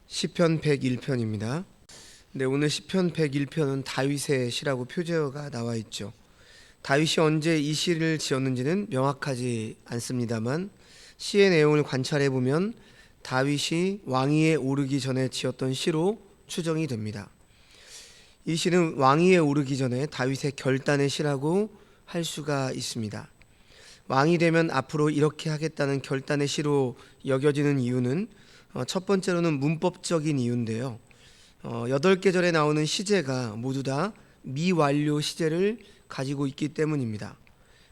시편 101편입니다. 네, 오늘 시편 101편은 다윗의 시라고 표제어가 나와 있죠. 다윗이 언제 이 시를 지었는지는 명확하지 않습니다만 시의 내용을 관찰해 보면 다윗이 왕위에 오르기 전에 지었던 시로 추정이 됩니다. 이 시는 왕위에 오르기 전에 다윗의 결단의 시라고 할 수가 있습니다. 왕이 되면 앞으로 이렇게 하겠다는 결단의 시로 여겨지는 이유는 첫 번째로는 문법적인 이유인데요. 8계절에 나오는 시제가 모두 다 미완료 시제를 가지고 있기 때문입니다.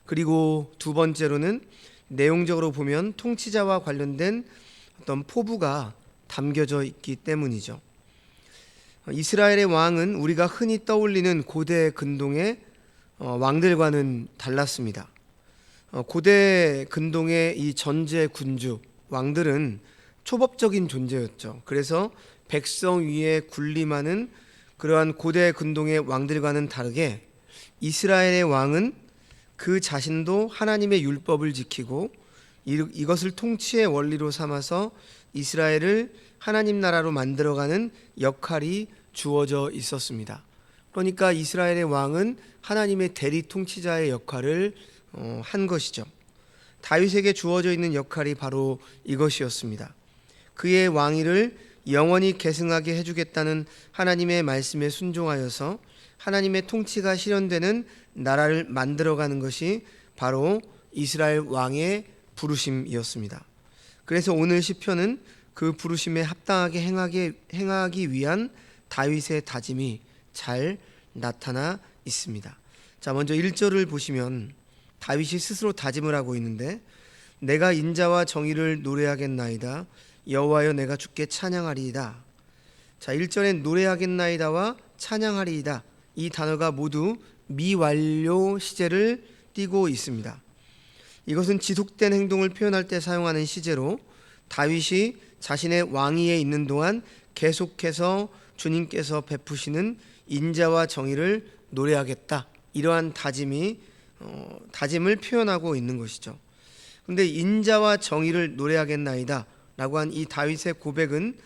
그리고 두 번째로는 내용적으로 보면 통치자와 관련된 어떤 포부가 담겨져 있기 때문이죠. 이스라엘의 왕은 우리가 흔히 떠올리는 고대 근동의 왕들과는 달랐습니다. 고대 근동의 이 전제 군주 왕들은 초법적인 존재였죠. 그래서 백성 위에 군림하는 그러한 고대 근동의 왕들과는 다르게 이스라엘의 왕은 그 자신도 하나님의 율법을 지키고 이것을 통치의 원리로 삼아서 이스라엘을 하나님 나라로 만들어가는 역할이 주어져 있었습니다. 그러니까 이스라엘의 왕은 하나님의 대리 통치자의 역할을 한 것이죠. 다윗에게 주어져 있는 역할이 바로 이것이었습니다. 그의 왕위를 영원히 계승하게 해주겠다는 하나님의 말씀에 순종하여서 하나님의 통치가 실현되는 나라를 만들어가는 것이 바로 이스라엘 왕의 부르심이었습니다. 그래서 오늘 시편은 그 부르심에 합당하게 행하기 위한 다윗의 다짐이 잘 나타나 있습니다. 자, 먼저 1절을 보시면 다윗이 스스로 다짐을 하고 있는데, 내가 인자와 정의를 노래하겠나이다. 여호와여, 내가 주께 찬양하리이다. 자, 1절에 노래하겠나이다와 찬양하리이다, 이 단어가 모두 미완료 시제를 띠고 있습니다. 이것은 지속된 행동을 표현할 때 사용하는 시제로 다윗이 자신의 왕위에 있는 동안 계속해서 주님께서 베푸시는 인자와 정의를 노래하겠다, 이러한 다짐을 표현하고 있는 것이죠. 그런데 인자와 정의를 노래하겠나이다 라고 한 이 다윗의 고백은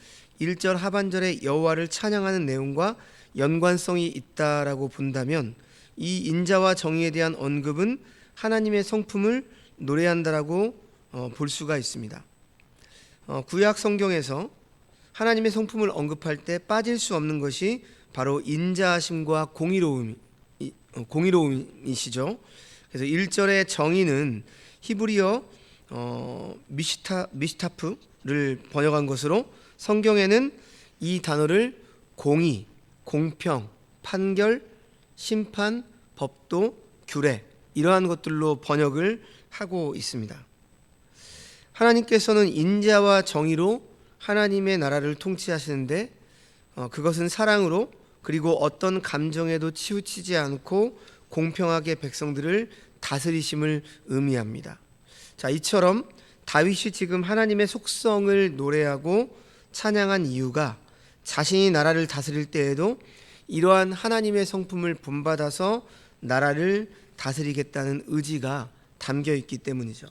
1절 하반절에 여호와를 찬양하는 내용과 연관성이 있다라고 본다면, 이 인자와 정의에 대한 언급은 하나님의 성품을 노래한다라고 볼 수가 있습니다. 구약 성경에서 하나님의 성품을 언급할 때 빠질 수 없는 것이 바로 인자하심과 공의로움이시죠. 그래서 1절의 정의는 히브리어 미시타프를 번역한 것으로 성경에는 이 단어를 공의, 공평, 판결, 심판, 법도, 규례, 이러한 것들로 번역을 하고 있습니다. 하나님께서는 인자와 정의로 하나님의 나라를 통치하시는데, 그것은 사랑으로, 그리고 어떤 감정에도 치우치지 않고 공평하게 백성들을 다스리심을 의미합니다. 자, 이처럼 다윗이 지금 하나님의 속성을 노래하고 찬양한 이유가 자신이 나라를 다스릴 때에도 이러한 하나님의 성품을 본받아서 나라를 다스리겠다는 의지가 담겨 있기 때문이죠.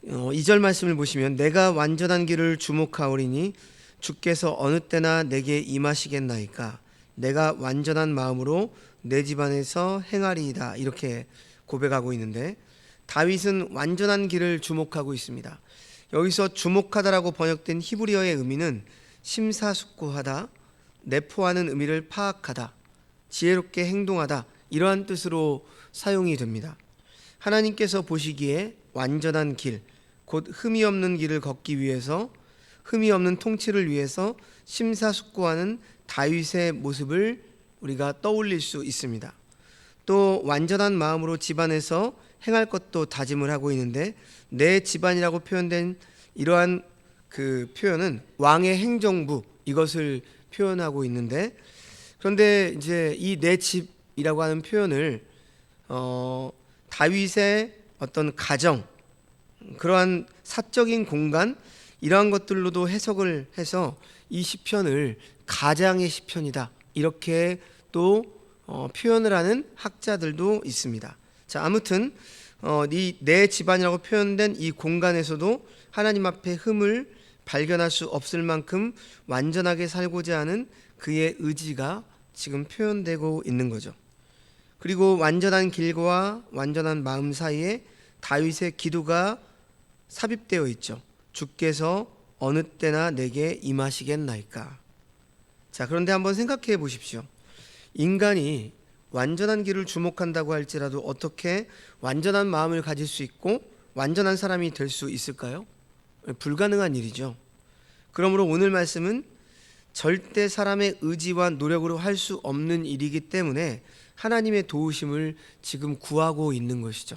2절 말씀을 보시면, 내가 완전한 길을 주목하오리니 주께서 어느 때나 내게 임하시겠나이까. 내가 완전한 마음으로 내 집안에서 행하리이다, 이렇게 고백하고 있는데, 다윗은 완전한 길을 주목하고 있습니다. 여기서 주목하다라고 번역된 히브리어의 의미는 심사숙고하다, 내포하는 의미를 파악하다, 지혜롭게 행동하다, 이러한 뜻으로 사용이 됩니다. 하나님께서 보시기에 완전한 길, 곧 흠이 없는 길을 걷기 위해서, 흠이 없는 통치를 위해서 심사숙고하는 다윗의 모습을 우리가 떠올릴 수 있습니다. 또 완전한 마음으로 집안에서 행할 것도 다짐을 하고 있는데, 내 집안이라고 표현된 이러한 그 표현은 왕의 행정부, 이것을 표현하고 있는데, 그런데 이제 이 내 집이라고 하는 표현을 다윗의 어떤 가정, 그러한 사적인 공간, 이러한 것들로도 해석을 해서 이 시편을 가장의 시편이다, 이렇게 또 표현을 하는 학자들도 있습니다. 자, 아무튼 이 내 집안이라고 표현된 이 공간에서도 하나님 앞에 흠을 발견할 수 없을 만큼 완전하게 살고자 하는 그의 의지가 지금 표현되고 있는 거죠. 그리고 완전한 길과 완전한 마음 사이에 다윗의 기도가 삽입되어 있죠. 주께서 어느 때나 내게 임하시겠나이까. 자, 그런데 한번 생각해 보십시오. 인간이 완전한 길을 주목한다고 할지라도 어떻게 완전한 마음을 가질 수 있고 완전한 사람이 될 수 있을까요? 불가능한 일이죠. 그러므로 오늘 말씀은 절대 사람의 의지와 노력으로 할 수 없는 일이기 때문에 하나님의 도우심을 지금 구하고 있는 것이죠.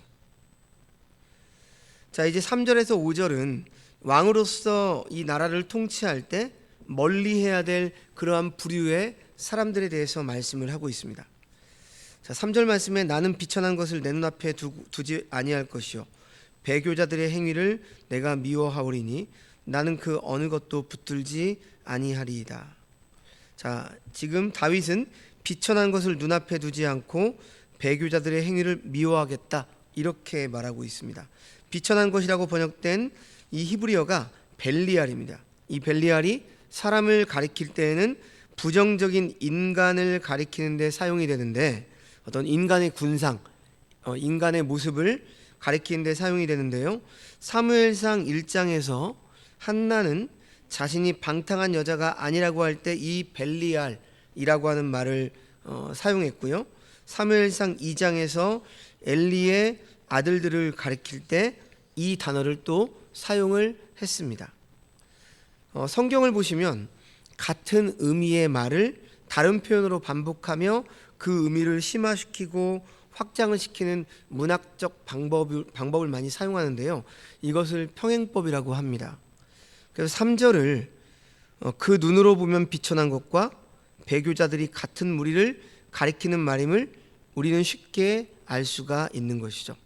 자, 이제 3절에서 5절은 왕으로서 이 나라를 통치할 때 멀리해야 될 그러한 부류의 사람들에 대해서 말씀을 하고 있습니다. 자, 3절 말씀에 나는 비천한 것을 내 눈앞에 두지 아니할 것이요 배교자들의 행위를 내가 미워하오리니 나는 그 어느 것도 붙들지 아니하리이다. 자, 지금 다윗은 비천한 것을 눈앞에 두지 않고 배교자들의 행위를 미워하겠다 이렇게 말하고 있습니다. 비천한 것이라고 번역된 이 히브리어가 벨리알입니다. 이 벨리알이 사람을 가리킬 때에는 부정적인 인간을 가리키는 데 사용이 되는데 어떤 인간의 군상, 인간의 모습을 가리키는 데 사용이 되는데요. 사무엘상 1장에서 한나는 자신이 방탕한 여자가 아니라고 할 때 이 벨리알이라고 하는 말을 사용했고요. 사무엘상 2장에서 엘리의 아들들을 가리킬 때 이 단어를 또 사용을 했습니다. 성경을 보시면 같은 의미의 말을 다른 표현으로 반복하며 그 의미를 심화시키고 확장을 시키는 문학적 방법을 많이 사용하는데요. 이것을 평행법이라고 합니다. 그래서 3절을 그 눈으로 보면 비천한 것과 배교자들이 같은 무리를 가리키는 말임을 우리는 쉽게 알 수가 있는 것이죠.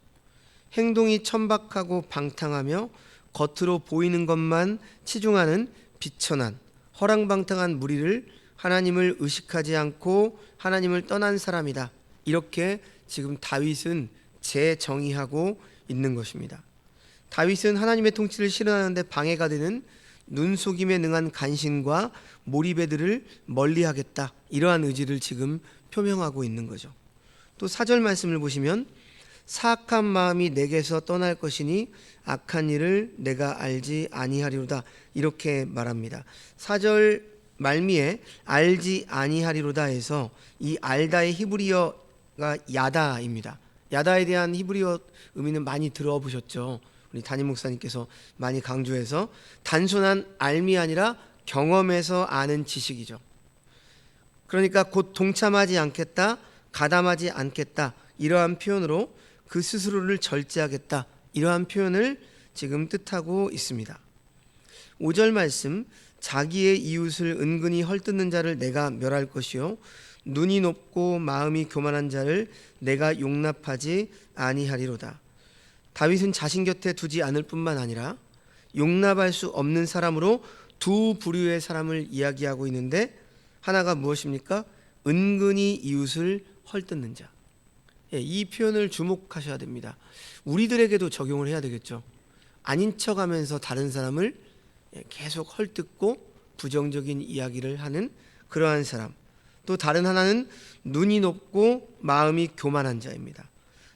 행동이 천박하고 방탕하며 겉으로 보이는 것만 치중하는 비천한 허랑방탕한 무리를 하나님을 의식하지 않고 하나님을 떠난 사람이다. 이렇게 지금 다윗은 재정의하고 있는 것입니다. 다윗은 하나님의 통치를 실현하는 데 방해가 되는 눈속임에 능한 간신과 몰입애들을 멀리하겠다. 이러한 의지를 지금 표명하고 있는 거죠. 또 4절 말씀을 보시면 사악한 마음이 내게서 떠날 것이니 악한 일을 내가 알지 아니하리로다. 이렇게 말합니다. 4절 말미에 알지 아니하리로다 해서 이 알다의 히브리어가 야다입니다. 야다에 대한 히브리어 의미는 많이 들어보셨죠. 우리 담임 목사님께서 많이 강조해서 단순한 알미 아니라 경험에서 아는 지식이죠. 그러니까 곧 동참하지 않겠다, 가담하지 않겠다 이러한 표현으로 그 스스로를 절제하겠다 이러한 표현을 지금 뜻하고 있습니다. 5절 말씀 자기의 이웃을 은근히 헐뜯는 자를 내가 멸할 것이요 눈이 높고 마음이 교만한 자를 내가 용납하지 아니하리로다. 다윗은 자신 곁에 두지 않을 뿐만 아니라 용납할 수 없는 사람으로 두 부류의 사람을 이야기하고 있는데 하나가 무엇입니까? 은근히 이웃을 헐뜯는 자. 이 표현을 주목하셔야 됩니다. 우리들에게도 적용을 해야 되겠죠. 아닌 척하면서 다른 사람을 계속 헐뜯고 부정적인 이야기를 하는 그러한 사람. 또 다른 하나는 눈이 높고 마음이 교만한 자입니다.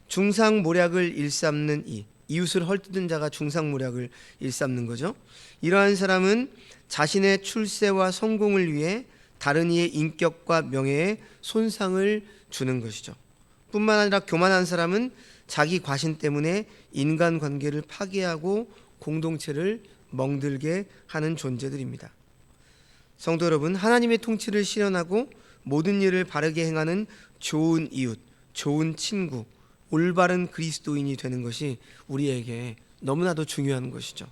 중상모략을 일삼는 이웃을 헐뜯은 자가 중상모략을 일삼는 거죠. 이러한 사람은 자신의 출세와 성공을 위해 다른 이의 인격과 명예에 손상을 주는 것이죠. 뿐만 아니라 교만한 사람은 자기 과신 때문에 인간관계를 파괴하고 공동체를 멍들게 하는 존재들입니다. 성도 여러분, 하나님의 통치를 실현하고 모든 일을 바르게 행하는 좋은 이웃, 좋은 친구, 올바른 그리스도인이 되는 것이 우리에게 너무나도 중요한 것이죠.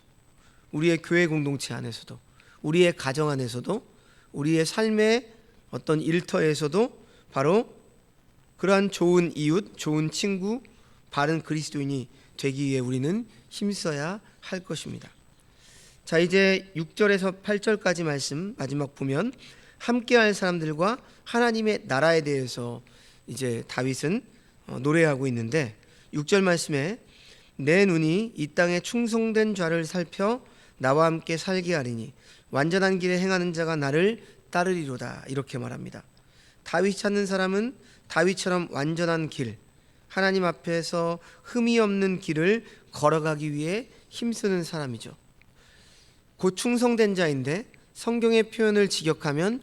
우리의 교회 공동체 안에서도, 우리의 가정 안에서도, 우리의 삶의 어떤 일터에서도 바로 그러한 좋은 이웃, 좋은 친구, 바른 그리스도인이 되기 위해 우리는 힘써야 할 것입니다. 자, 이제 6절에서 8절까지 말씀 마지막 보면 함께할 사람들과 하나님의 나라에 대해서 이제 다윗은 노래하고 있는데 6절 말씀에 내 눈이 이 땅에 충성된 자를 살펴 나와 함께 살게 하리니 완전한 길에 행하는 자가 나를 따르리로다. 이렇게 말합니다. 다윗 찾는 사람은 다윗처럼 완전한 길, 하나님 앞에서 흠이 없는 길을 걸어가기 위해 힘쓰는 사람이죠. 곧 충성된 자인데 성경의 표현을 직역하면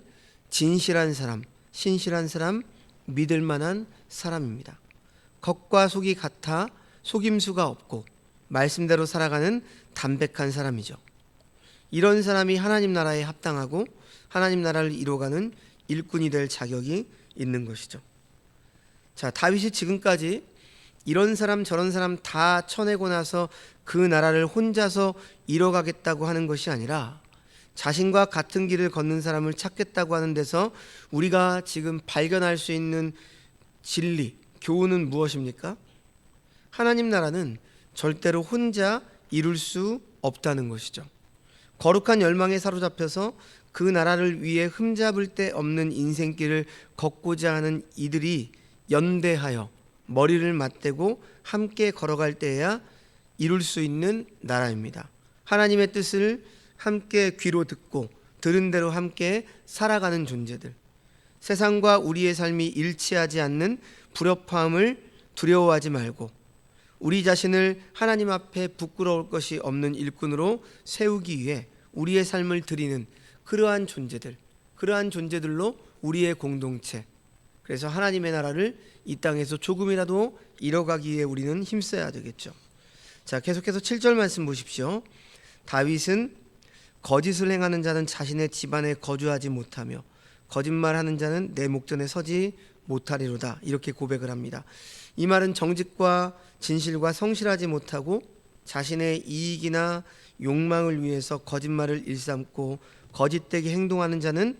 진실한 사람, 신실한 사람, 믿을 만한 사람입니다. 겉과 속이 같아 속임수가 없고 말씀대로 살아가는 담백한 사람이죠. 이런 사람이 하나님 나라에 합당하고 하나님 나라를 이루어가는 일꾼이 될 자격이 있는 것이죠. 자, 다윗이 지금까지 이런 사람 저런 사람 다 쳐내고 나서 그 나라를 혼자서 이뤄가겠다고 하는 것이 아니라 자신과 같은 길을 걷는 사람을 찾겠다고 하는 데서 우리가 지금 발견할 수 있는 진리, 교훈은 무엇입니까? 하나님 나라는 절대로 혼자 이룰 수 없다는 것이죠. 거룩한 열망에 사로잡혀서 그 나라를 위해 흠잡을 데 없는 인생길을 걷고자 하는 이들이 연대하여 머리를 맞대고 함께 걸어갈 때에야 이룰 수 있는 나라입니다. 하나님의 뜻을 함께 귀로 듣고 들은 대로 함께 살아가는 존재들, 세상과 우리의 삶이 일치하지 않는 불협화음을 두려워하지 말고 우리 자신을 하나님 앞에 부끄러울 것이 없는 일꾼으로 세우기 위해 우리의 삶을 드리는 그러한 존재들, 그러한 존재들로 우리의 공동체, 그래서 하나님의 나라를 이 땅에서 조금이라도 이뤄가기 위해 우리는 힘써야 되겠죠. 자, 계속해서 7절 말씀 보십시오. 다윗은 거짓을 행하는 자는 자신의 집안에 거주하지 못하며 거짓말하는 자는 내 목전에 서지 못하리로다. 이렇게 고백을 합니다. 이 말은 정직과 진실과 성실하지 못하고 자신의 이익이나 욕망을 위해서 거짓말을 일삼고 거짓되게 행동하는 자는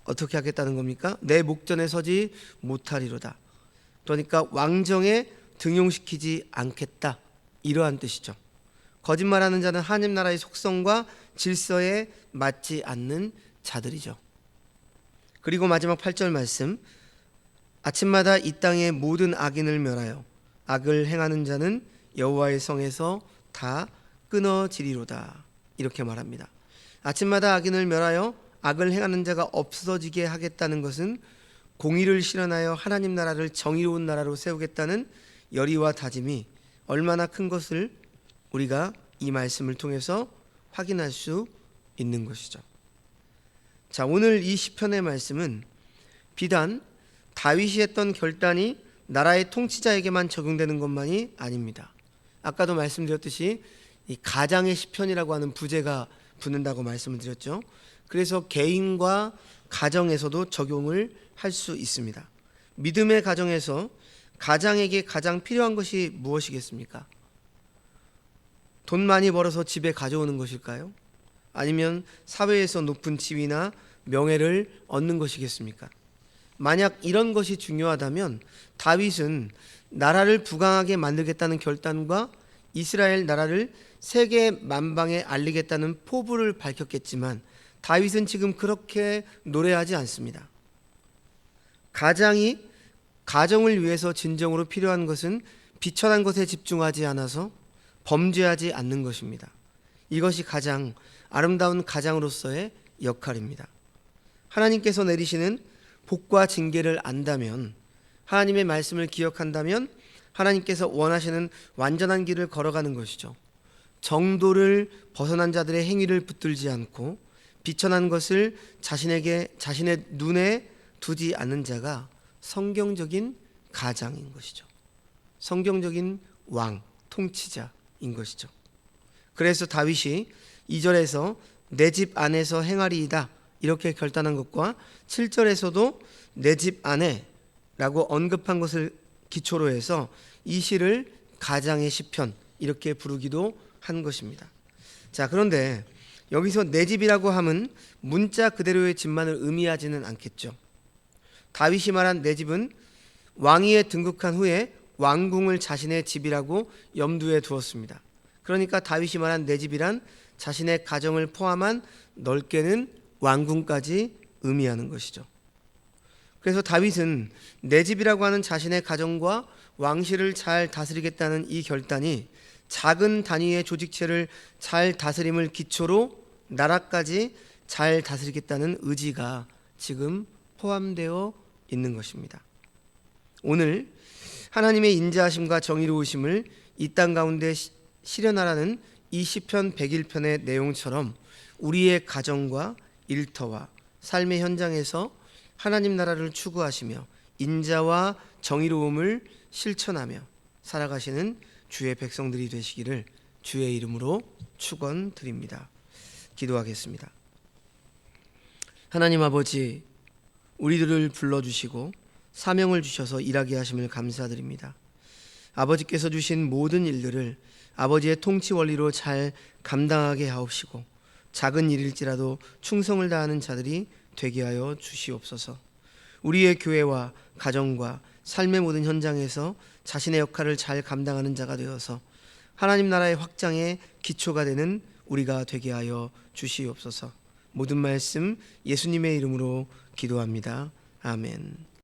어떻게 하겠다는 겁니까? 내 목전에 서지 못하리로다. 그러니까 왕정에 등용시키지 않겠다, 이러한 뜻이죠. 거짓말하는 자는 하나님 나라의 속성과 질서에 맞지 않는 자들이죠. 그리고 마지막 8절 말씀, 아침마다 이 땅의 모든 악인을 멸하여 악을 행하는 자는 여호와의 성에서 다 끊어지리로다. 이렇게 말합니다. 아침마다 악인을 멸하여 악을 행하는 자가 없어지게 하겠다는 것은 공의를 실현하여 하나님 나라를 정의로운 나라로 세우겠다는 열의와 다짐이 얼마나 큰 것을 우리가 이 말씀을 통해서 확인할 수 있는 것이죠. 자, 오늘 이 시편의 말씀은 비단 다윗이 했던 결단이 나라의 통치자에게만 적용되는 것만이 아닙니다. 아까도 말씀드렸듯이 이 가장의 시편이라고 하는 부제가 붙는다고 말씀을 드렸죠. 그래서 개인과 가정에서도 적용을 할 수 있습니다. 믿음의 가정에서 가장에게 가장 필요한 것이 무엇이겠습니까? 돈 많이 벌어서 집에 가져오는 것일까요? 아니면 사회에서 높은 지위나 명예를 얻는 것이겠습니까? 만약 이런 것이 중요하다면 다윗은 나라를 부강하게 만들겠다는 결단과 이스라엘 나라를 세계 만방에 알리겠다는 포부를 밝혔겠지만 다윗은 지금 그렇게 노래하지 않습니다. 가장이 가정을 위해서 진정으로 필요한 것은 비천한 것에 집중하지 않아서 범죄하지 않는 것입니다. 이것이 가장 아름다운 가장으로서의 역할입니다. 하나님께서 내리시는 복과 징계를 안다면, 하나님의 말씀을 기억한다면 하나님께서 원하시는 완전한 길을 걸어가는 것이죠. 정도를 벗어난 자들의 행위를 붙들지 않고 비천한 것을 자신의 눈에 두지 않는 자가 성경적인 가장인 것이죠. 성경적인 왕, 통치자인 것이죠. 그래서 다윗이 2절에서 내 집 안에서 행하리이다 이렇게 결단한 것과 7절에서도 내 집 안에 라고 언급한 것을 기초로 해서 이 시를 가장의 시편 이렇게 부르기도 한 것입니다. 자, 그런데 여기서 내 집이라고 함은 문자 그대로의 집만을 의미하지는 않겠죠. 다윗이 말한 내 집은 왕위에 등극한 후에 왕궁을 자신의 집이라고 염두에 두었습니다. 그러니까 다윗이 말한 내 집이란 자신의 가정을 포함한 넓게는 왕궁까지 의미하는 것이죠. 그래서 다윗은 내 집이라고 하는 자신의 가정과 왕실을 잘 다스리겠다는 이 결단이 작은 단위의 조직체를 잘 다스림을 기초로 나라까지 잘 다스리겠다는 의지가 지금 포함되어 있는 것입니다. 오늘 하나님의 인자하심과 정의로우심을 이 땅 가운데 실현하라는 이 시편 101편의 내용처럼 우리의 가정과 일터와 삶의 현장에서 하나님 나라를 추구하시며 인자와 정의로움을 실천하며 살아가시는 주의 백성들이 되시기를 주의 이름으로 축원드립니다. 기도하겠습니다. 하나님 아버지, 우리들을 불러주시고 사명을 주셔서 일하게 하심을 감사드립니다. 아버지께서 주신 모든 일들을 아버지의 통치 원리로 잘 감당하게 하옵시고 작은 일일지라도 충성을 다하는 자들이 되게 하여 주시옵소서. 우리의 교회와 가정과 삶의 모든 현장에서 자신의 역할을 잘 감당하는 자가 되어서 하나님 나라의 확장의 기초가 되는 우리가 되게 하여 주시옵소서. 모든 말씀 예수님의 이름으로 기도합니다. 아멘.